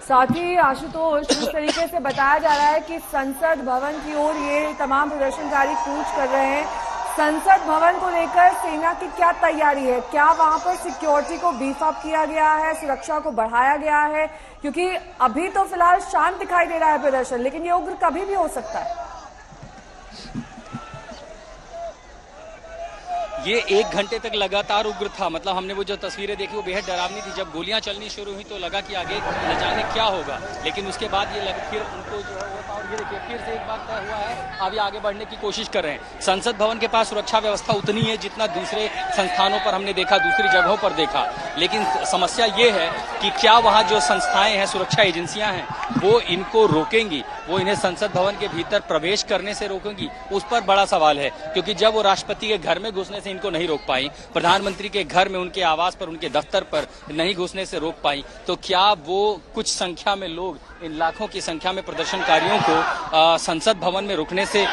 साथ ही आशुतोष, जिस तरीके से बताया जा रहा है कि संसद भवन की ओर ये तमाम प्रदर्शनकारी कूच कर रहे हैं, संसद भवन को लेकर सेना की क्या तैयारी है? क्या वहां पर सिक्योरिटी को बीफ अप किया गया है, सुरक्षा को बढ़ाया गया है? क्योंकि अभी तो फिलहाल शांत दिखाई दे रहा है प्रदर्शन, लेकिन ये उग्र कभी भी हो सकता है। ये 1 घंटे तक लगातार उग्र था। मतलब हमने वो जो तस्वीरें देखी वो बेहद डरावनी थी। जब गोलियां चलनी शुरू हुई तो लगा कि आगे न जाने क्या होगा, लेकिन उसके बाद ये फिर उनको जो है और ये देखिए फिर से एक बार तय हुआ है, अभी आगे बढ़ने की कोशिश कर रहे हैं। संसद भवन के पास सुरक्षा व्यवस्था उतनी है जितना दूसरे संस्थानों पर हमने देखा, दूसरी जगहों पर देखा, लेकिन समस्या ये है कि क्या वहाँ जो संस्थाएं हैं, सुरक्षा एजेंसियां हैं, वो इनको रोकेंगी, वो इन्हें संसद भवन के भीतर प्रवेश करने से रोकेंगी? उस पर बड़ा सवाल है, क्योंकि जब वो राष्ट्रपति के घर में घुसने से इनको नहीं रोक पाई, प्रधानमंत्री के घर में, उनके आवास पर, उनके दफ्तर पर नहीं घुसने से रोक पाई, तो क्या वो कुछ संख्या में लोग, इन लाखों की संख्या में प्रदर्शनकारियों को संसद भवन में रुकने से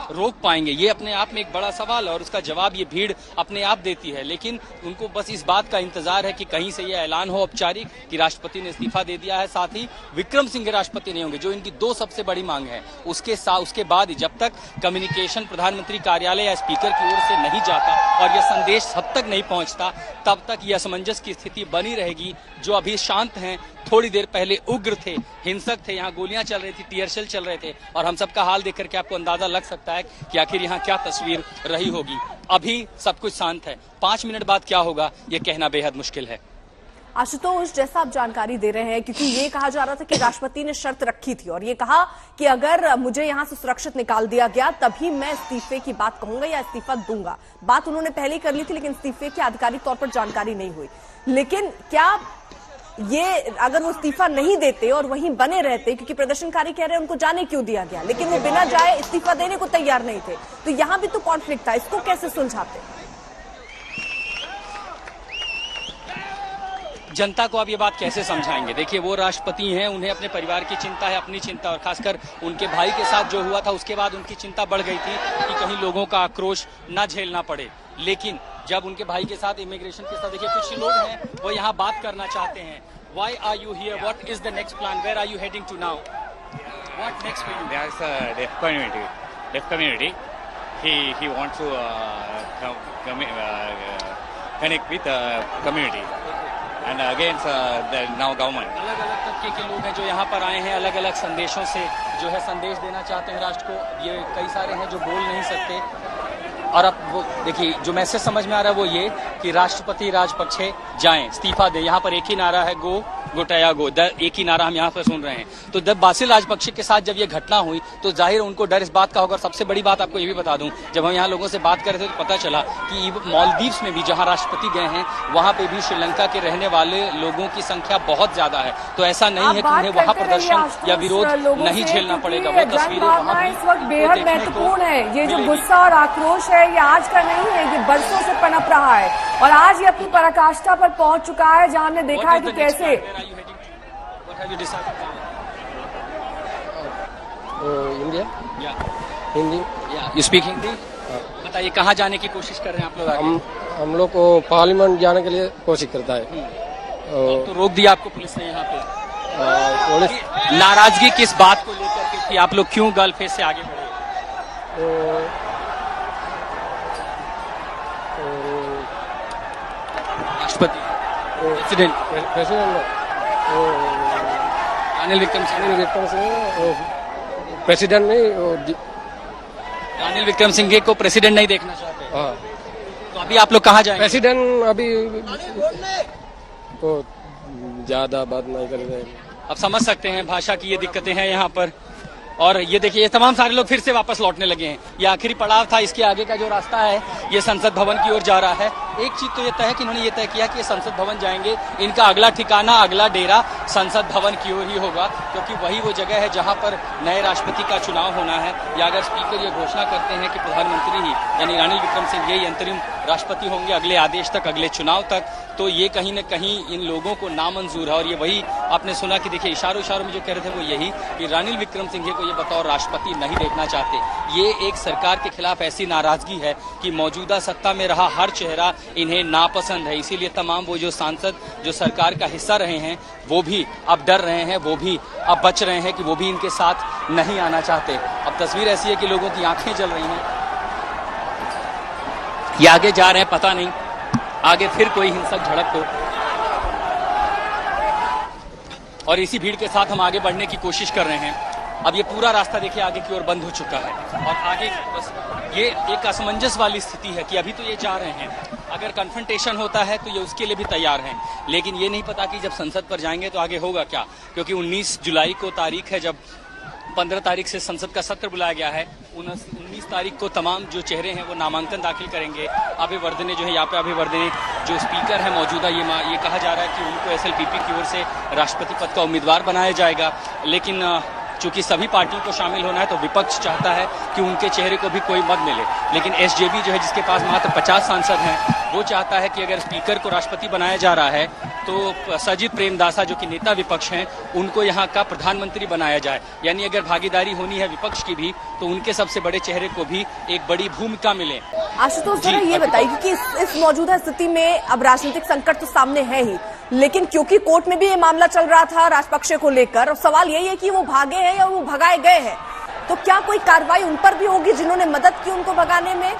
रोक पाएंगे? ये अपने आप में एक बड़ा सवाल है और उसका जवाब ये भीड़ अपने आप देती है। लेकिन उनको बस इस बात का इंतजार है कि कहीं से ये ऐलान हो औपचारिक कि राष्ट्रपति ने इस्तीफा दे दिया है, साथ ही विक्रम सिंघे राष्ट्रपति नहीं होंगे, जो इनकी 2 सबसे बड़ी मांग है। उसके बाद जब तक कम्युनिकेशन प्रधानमंत्री कार्यालय या स्पीकर की ओर से नहीं जाता और यह संदेश सब तक नहीं पहुंचता, तब तक यह असमंजस की स्थिति बनी रहेगी। जो अभी शांत हैं, थोड़ी देर पहले उग्र थे, हिंसक थे, यहाँ गोलियां चल रही थी, टीयर शेल चल रहे थे, और हम सबका हाल देख करके आपको अंदाजा लग सकता है कि आखिर यहाँ क्या तस्वीर रही होगी। अभी सब कुछ शांत है, 5 मिनट बाद क्या होगा ये कहना बेहद मुश्किल है। आशुतोष, जैसा आप जानकारी दे रहे हैं, क्योंकि ये कहा जा रहा था कि राष्ट्रपति ने शर्त रखी थी और ये कहा कि अगर मुझे यहां से सुरक्षित निकाल दिया गया तभी मैं इस्तीफे की बात कहूंगा या इस्तीफा दूंगा। बात उन्होंने पहले ही कर ली थी, लेकिन इस्तीफे की आधिकारिक तौर पर जानकारी नहीं हुई। लेकिन क्या ये अगर वो इस्तीफा नहीं देते और वहीं बने रहते, क्योंकि प्रदर्शनकारी कह रहे हैं उनको जाने क्यों दिया गया, लेकिन वो बिना जाए इस्तीफा देने को तैयार नहीं थे, तो यहां भी तो कॉन्फ्लिक्ट था, इसको कैसे सुलझाते? जनता को आप ये बात कैसे समझाएंगे? देखिए, वो राष्ट्रपति हैं, उन्हें अपने परिवार की चिंता है, अपनी चिंता, और खासकर उनके भाई के साथ जो हुआ था उसके बाद उनकी चिंता बढ़ गई थी कि कहीं लोगों का आक्रोश न झेलना पड़े। लेकिन जब उनके भाई के साथ, इमिग्रेशन के साथ, देखिए कुछ लोग हैं वो यहाँ बात करना चाहते हैं। Why are you here? What is the next plan? Where are you heading to now? What next for you? There's a deaf community. He wants to connect with the community and against the now government. अलग-अलग तबके के लोग हैं जो यहाँ पर आए हैं, अलग-अलग संदेशों से जो है संदेश देना चाहते हैं राष्ट्र को। ये कई सारे हैं जो बोल नहीं सकते, और अब वो देखिए जो मैसेज समझ में आ रहा है वो ये कि राष्ट्रपति राजपक्षे जाएं, इस्तीफा दें। यहाँ पर एक ही नारा है, गो गोटाया गो, एक ही नारा हम यहाँ पर सुन रहे हैं। तो जब बासिल राजपक्षे के साथ जब ये घटना हुई तो जाहिर उनको डर इस बात का होगा। सबसे बड़ी बात आपको ये भी बता दूं, जब हम यहाँ लोगों से बात कर रहे थे तो पता चला कि मालदीव्स में भी जहाँ राष्ट्रपति गए हैं वहाँ पे भी श्रीलंका के रहने वाले लोगों की संख्या बहुत ज्यादा है। तो ऐसा नहीं है कि उन्हें वहाँ प्रदर्शन या विरोध नहीं झेलना पड़ेगा। वो तस्वीरें वहाँ इस वक्त बेहद महत्वपूर्ण है। ये जो गुस्सा और आक्रोश है ये आज का नहीं है, ये बरसों से पनप रहा है और आज ये अपनी पराकाष्ठा पर पहुंच चुका है, जहाँ हमने देखा है कि कैसे India Hindi you speak Hindi. बताइए कहाँ जाने की कोशिश कर रहे हैं आप लोग? हम लोग को पार्लियामेंट जाने के लिए कोशिश करता है। तो रोक दिया आपको पुलिस ने यहाँ पे? पुलिस नाराजगी किस बात को लेकर के थी? आप लोग क्यों गर्लफेस से आगे बढ़े? राष्ट्रपति प्रेसिडेंट रानिल विक्रम सिंघे को प्रेसिडेंट नहीं देखना चाहते? हाँ। तो अभी आप लोग कहाँ जाएंगे? प्रेसिडेंट अभी तो ज्यादा बात नहीं कर रहे। अब समझ सकते हैं भाषा की ये दिक्कतें हैं यहाँ पर। और ये देखिए ये तमाम सारे लोग फिर से वापस लौटने लगे हैं। ये आखिरी पड़ाव था, इसके आगे का जो रास्ता है ये संसद भवन की ओर जा रहा है। एक चीज तो ये तय है कि इन्होंने ये तय किया कि ये संसद भवन जाएंगे, इनका अगला ठिकाना, अगला डेरा संसद भवन की ओर ही होगा, क्योंकि वही वो जगह है जहां पर नए राष्ट्रपति का चुनाव होना है। या अगर स्पीकर ये घोषणा करते हैं कि प्रधानमंत्री ही यानी रानिल विक्रम सिंघे ही अंतरिम राष्ट्रपति होंगे अगले आदेश तक, अगले चुनाव तक, तो ये कहीं न कहीं इन लोगों को नामंजूर है। और ये वही आपने सुना कि देखिए इशारों में जो कह रहे थे वो यही कि रानिल विक्रमसिंघे को ये बतौर राष्ट्रपति नहीं देखना चाहते। ये एक सरकार के खिलाफ ऐसी नाराजगी है कि मौजूदा सत्ता में रहा हर चेहरा इन्हें नापसंद है। इसीलिए तमाम वो जो सांसद जो सरकार का हिस्सा रहे हैं वो भी अब डर रहे हैं, वो भी अब बच रहे हैं कि वो भी इनके साथ नहीं आना चाहते। अब तस्वीर ऐसी है कि लोगों की आंखें जल रही हैं। ये आगे जा रहे हैं, पता नहीं आगे फिर कोई हिंसक झड़प हो। और इसी भीड़ के साथ हम आगे बढ़ने की कोशिश कर रहे हैं। अब ये पूरा रास्ता देखिए आगे की ओर बंद हो चुका है और आगे बस ये एक असमंजस वाली स्थिति है कि अभी तो ये जा रहे हैं, अगर कन्फ्रंटेशन होता है तो ये उसके लिए भी तैयार हैं, लेकिन ये नहीं पता कि जब संसद पर जाएंगे तो आगे होगा क्या। क्योंकि 19 जुलाई को तारीख है जब 15 तारीख से संसद का सत्र बुलाया गया है। 19 तारीख को तमाम जो चेहरे हैं वो नामांकन दाखिल करेंगे। अभिवर्धने जो है यहाँ पे अभिवर्धने जो स्पीकर है मौजूदा ये कहा जा रहा है कि उनको एसएलपीपी की ओर से राष्ट्रपति पद का उम्मीदवार बनाया जाएगा। लेकिन चूंकि सभी पार्टियों को शामिल होना है तो विपक्ष चाहता है कि उनके चेहरे को भी कोई मत मिले। लेकिन एसजेबी जो है जिसके पास मात्र 50 सांसद हैं वो चाहता है कि अगर स्पीकर को राष्ट्रपति बनाया जा रहा है तो सजित प्रेमदासा जो कि नेता विपक्ष हैं उनको यहाँ का प्रधानमंत्री बनाया जाए। यानी अगर भागीदारी होनी है विपक्ष की भी तो उनके सबसे बड़े चेहरे को भी एक बड़ी भूमिका मिले। आशुतोष जरा ये बताइए कि इस मौजूदा स्थिति में अब राजनीतिक संकट तो सामने है ही, लेकिन क्योंकि कोर्ट में भी ये मामला चल रहा था राजपक्ष को लेकर, और सवाल यही है कि वो भागे हैं या वो भगाए गए हैं, तो क्या कोई कार्रवाई उन पर भी होगी जिन्होंने मदद की उनको भगाने में?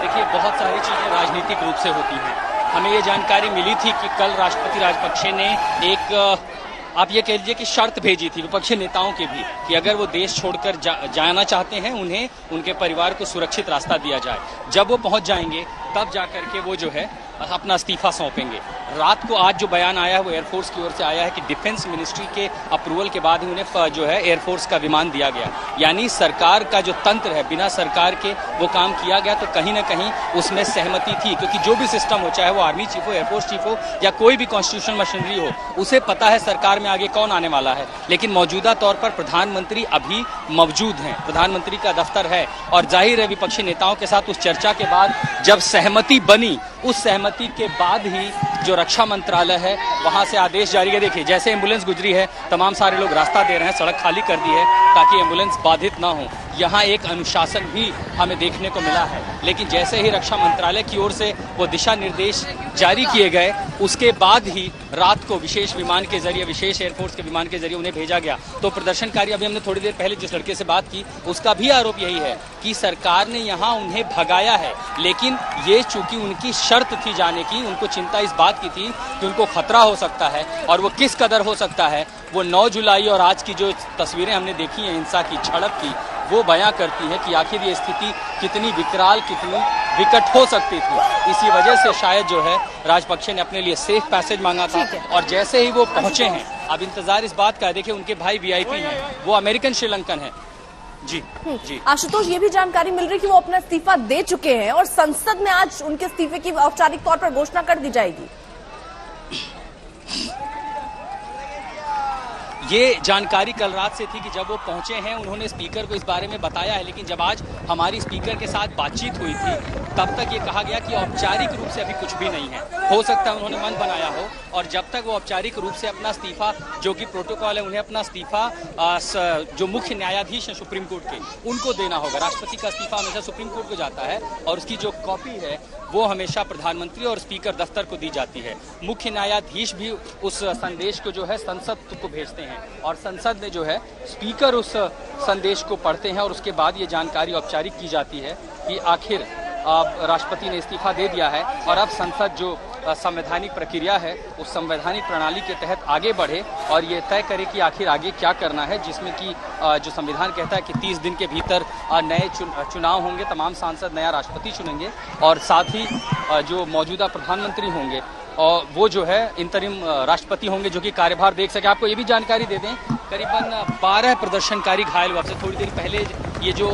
देखिए बहुत सारी चीजें राजनीतिक रूप से होती हैं। हमें ये जानकारी मिली थी कि कल राष्ट्रपति राजपक्षे ने एक आप ये कह लीजिए कि शर्त भेजी थी विपक्षी नेताओं के भी कि अगर वो देश छोड़कर जाना चाहते हैं उन्हें उनके परिवार को सुरक्षित रास्ता दिया जाए। जब वो पहुंच जाएंगे तब जाकर के वो जो है अपना इस्तीफा सौंपेंगे। रात को आज जो बयान आया है वो एयरफोर्स की ओर से आया है कि डिफेंस मिनिस्ट्री के अप्रूवल के बाद ही उन्हें जो है एयरफोर्स का विमान दिया गया। यानी सरकार का जो तंत्र है बिना सरकार के वो काम किया गया, तो कहीं ना कहीं उसमें सहमति थी। क्योंकि जो भी सिस्टम हो, चाहे वो आर्मी चीफ हो, एयरफोर्स चीफ हो या कोई भी कॉन्स्टिट्यूशनल मशीनरी हो, उसे पता है सरकार में आगे कौन आने वाला है। लेकिन मौजूदा तौर पर प्रधानमंत्री अभी मौजूद हैं, प्रधानमंत्री का दफ्तर है और जाहिर है विपक्षी नेताओं के साथ उस चर्चा के बाद जब सहमति बनी, उस सहमति के बाद ही जो रक्षा मंत्रालय है वहां से आदेश जारी है। देखिए जैसे एम्बुलेंस गुजरी है तमाम सारे लोग रास्ता दे रहे हैं, सड़क खाली कर दी है ताकि एम्बुलेंस बाधित ना हो। यहाँ एक अनुशासन भी हमें देखने को मिला है। लेकिन जैसे ही रक्षा मंत्रालय की ओर से वो दिशा निर्देश जारी किए गए उसके बाद ही रात को विशेष विमान के जरिए, विशेष एयरफोर्स के विमान के जरिए उन्हें भेजा गया। तो प्रदर्शनकारी, अभी हमने थोड़ी देर पहले जिस लड़के से बात की उसका भी आरोप यही है कि सरकार ने यहाँ उन्हें भगाया है। लेकिन ये चूंकि उनकी शर्त थी जाने की, उनको चिंता इस बात की थी कि उनको खतरा हो सकता है और वो किस कदर हो सकता है वो 9 जुलाई और आज की जो तस्वीरें हमने देखी हैं हिंसा की, झड़प की, वो बयां करती है कि आखिर ये स्थिति कितनी विकराल, कितनी विकट हो सकती थी। इसी वजह से शायद जो है राजपक्षे ने अपने लिए सेफ पैसेज मांगा था और जैसे ही वो पहुंचे हैं अब इंतजार इस बात का है। देखिए उनके भाई वीआईपी हैं, वो अमेरिकन श्रीलंकन है। जी जी आशुतोष, ये भी जानकारी मिल रही है कि वो अपना इस्तीफा दे चुके हैं और संसद में आज उनके इस्तीफे की औपचारिक तौर पर घोषणा कर दी जाएगी। ये जानकारी कल रात से थी कि जब वो पहुंचे हैं उन्होंने स्पीकर को इस बारे में बताया है। लेकिन जब आज हमारी स्पीकर के साथ बातचीत हुई थी तब तक ये कहा गया कि औपचारिक रूप से अभी कुछ भी नहीं है। हो सकता है उन्होंने मन बनाया हो और जब तक वो औपचारिक रूप से अपना इस्तीफा, जो कि प्रोटोकॉल है, उन्हें अपना इस्तीफा जो मुख्य न्यायाधीश हैं सुप्रीम कोर्ट के, उनको देना होगा। राष्ट्रपति का इस्तीफा हमेशा सुप्रीम कोर्ट को जाता है और उसकी जो कॉपी है वो हमेशा प्रधानमंत्री और स्पीकर दफ्तर को दी जाती है। मुख्य न्यायाधीश भी उस संदेश को जो है संसद को भेजते हैं और संसद में जो है स्पीकर उस संदेश को पढ़ते हैं और उसके बाद ये जानकारी औपचारिक की जाती है कि आखिर राष्ट्रपति ने इस्तीफा दे दिया है और अब संसद जो संवैधानिक प्रक्रिया है उस संवैधानिक प्रणाली के तहत आगे बढ़े और ये तय करे कि आखिर आगे क्या करना है, जिसमें कि जो संविधान कहता है कि 30 दिन के भीतर नए चुनाव होंगे, तमाम सांसद नया राष्ट्रपति चुनेंगे और साथ ही जो मौजूदा प्रधानमंत्री होंगे और वो जो है इंतरिम राष्ट्रपति होंगे जो कि कार्यभार देख सके। आपको ये भी जानकारी दे दें, करीबन 12 प्रदर्शनकारी घायल हुए। थोड़ी देर पहले ये जो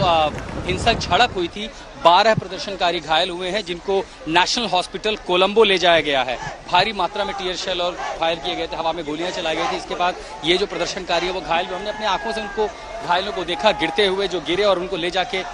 हिंसक झड़प हुई थी 12 प्रदर्शनकारी घायल हुए हैं जिनको नेशनल हॉस्पिटल कोलंबो ले जाया गया है। भारी मात्रा में टीयर शेल और फायर किए गए थे, हवा में गोलियां चलाई गई थी। इसके बाद ये जो प्रदर्शनकारी है वो घायल हुए। हमने अपनी आंखों से उनको घायलों को देखा गिरते हुए, जो गिरे और उनको ले जाके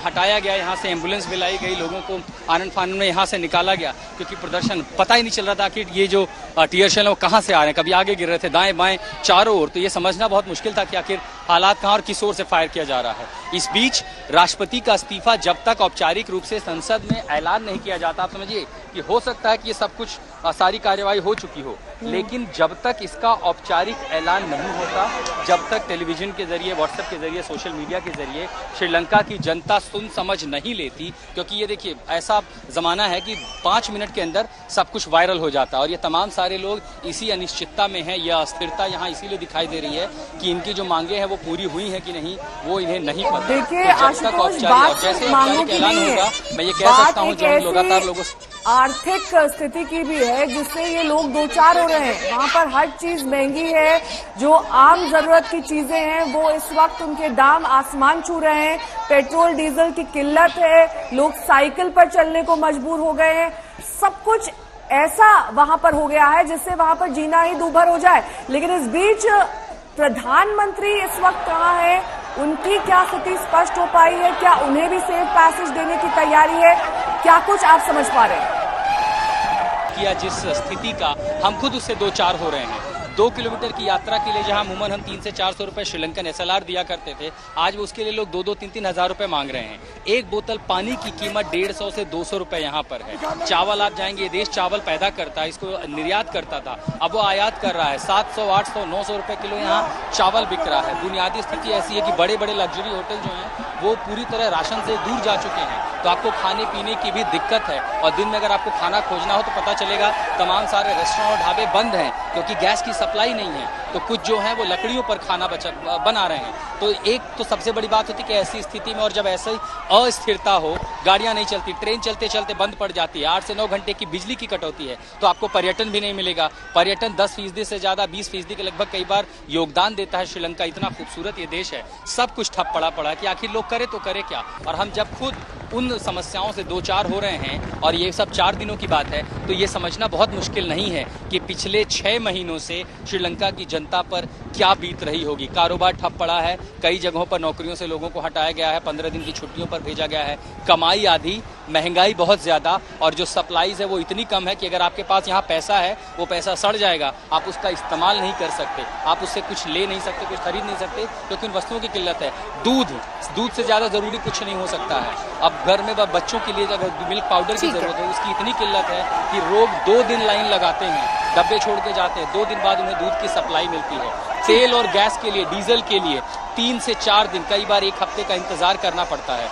हटाया गया। यहाँ से एम्बुलेंस भी लाई गई, लोगों को आनन फानन में यहाँ से निकाला गया, क्योंकि प्रदर्शन पता ही नहीं चल रहा था कि ये जो टीयर शेल है वो कहाँ से आ रहे हैं। कभी आगे गिर रहे थे, दाएं बाएं चारों ओर, तो ये समझना बहुत मुश्किल था कि आखिर हालात कहाँ और किस ओर से फायर किया जा रहा है। इस बीच राष्ट्रपति का इस्तीफा जब तक औपचारिक रूप से संसद में ऐलान नहीं किया जाता, आप समझिए कि हो सकता है कि ये सब कुछ सारी कार्यवाही हो चुकी हो, लेकिन जब तक इसका औपचारिक ऐलान नहीं होता, जब तक टेलीविजन के जरिए, व्हाट्सएप के जरिए, सोशल मीडिया के जरिए श्रीलंका की जनता सुन समझ नहीं लेती, क्योंकि ये देखिए ऐसा जमाना है कि 5 मिनट के अंदर सब कुछ वायरल हो जाता है। और ये तमाम सारे लोग इसी अनिश्चितता में हैं। यह अस्थिरता यहाँ इसीलिए दिखाई दे रही है कि इनकी जो मांगे हैं वो पूरी हुई है कि नहीं, वो इन्हें नहीं पता। देखिए तो जब तक औपचारिक ऐलान होगा, मैं ये कह सकता हूँ, जो लगातार लोगों आर्थिक स्थिति की भी है जिससे ये लोग दो चार हो रहे हैं। वहां पर हर चीज महंगी है, जो आम जरूरत की चीजें हैं वो इस वक्त उनके दाम आसमान छू रहे हैं। पेट्रोल डीजल की किल्लत है, लोग साइकिल पर चलने को मजबूर हो गए हैं। सब कुछ ऐसा वहां पर हो गया है जिससे वहां पर जीना ही दूभर हो जाए। लेकिन इस बीच प्रधानमंत्री इस वक्त कहाँ है, उनकी क्या स्थिति स्पष्ट हो पाई है, क्या उन्हें भी सेफ पैसेज देने की तैयारी है, क्या कुछ आप समझ पा रहे हैं? किया जिस स्थिति का हम खुद उससे 2-4 हो रहे हैं। 2 किलोमीटर की यात्रा के लिए जहां अमूमन हम 300 से 400 रुपए श्रीलंकन SLR दिया करते थे, आज वो उसके लिए लोग 2-3 हज़ार रुपए मांग रहे हैं। एक बोतल पानी की कीमत 150 से 200 रुपए यहाँ पर है। चावल आप जाएंगे, ये देश चावल पैदा करता है, इसको निर्यात करता था, अब वो आयात कर रहा है। 700, 800, 900 रुपए किलो यहाँ चावल बिक रहा है। बुनियादी स्थिति ऐसी है कि बड़े बड़े लग्जरी होटल जो हैं वो पूरी तरह राशन से दूर जा चुके हैं, तो आपको खाने पीने की भी दिक्कत है। और दिन में अगर आपको खाना खोजना हो तो पता चलेगा तमाम सारे रेस्टोरेंट और ढाबे बंद हैं, क्योंकि गैस की सप्लाई नहीं है। तो कुछ जो है वो लकड़ियों पर खाना बना रहे हैं। तो एक तो सबसे बड़ी बात होती है कि ऐसी स्थिति में, और जब ऐसी अस्थिरता हो, गाड़ियां नहीं चलती, ट्रेन चलते चलते बंद पड़ जाती है, 8 से 9 घंटे की बिजली की कटौती है, तो आपको पर्यटन भी नहीं मिलेगा। पर्यटन 10% से ज्यादा, 20% के लगभग कई बार योगदान देता है श्रीलंका। इतना खूबसूरत ये देश है, सब कुछ ठप पड़ा कि आखिर लोग करे तो करे क्या। और हम जब खुद उन समस्याओं से 2-4 हो रहे हैं, और ये सब 4 दिनों की बात है, तो ये समझना बहुत मुश्किल नहीं है कि पिछले 6 महीनों से श्रीलंका की जनता पर क्या बीत रही होगी। कारोबार ठप पड़ा है, कई जगहों पर नौकरियों से लोगों को हटाया गया है, 15 दिन की छुट्टियों पर भेजा गया है, कमाई आधी, महंगाई बहुत ज्यादा, और जो सप्लाईज है वो इतनी कम है कि अगर आपके पास यहाँ पैसा है, वो पैसा सड़ जाएगा, आप उसका इस्तेमाल नहीं कर सकते, आप उससे कुछ ले नहीं सकते, कुछ खरीद नहीं सकते, क्योंकि उन वस्तुओं की किल्लत है। दूध से ज्यादा जरूरी कुछ नहीं हो सकता है। अब घर में बच्चों के लिए अगर मिल्क पाउडर की जरूरत है, उसकी इतनी किल्लत है कि लोग 2 दिन लाइन लगाते हैं, डब्बे छोड़ के जाते हैं, 2 दिन बाद उन्हें दूध की सप्लाई मिलती है। तेल और गैस के लिए, डीजल के लिए 3 से 4 दिन, कई बार 1 हफ्ते का इंतजार करना पड़ता है।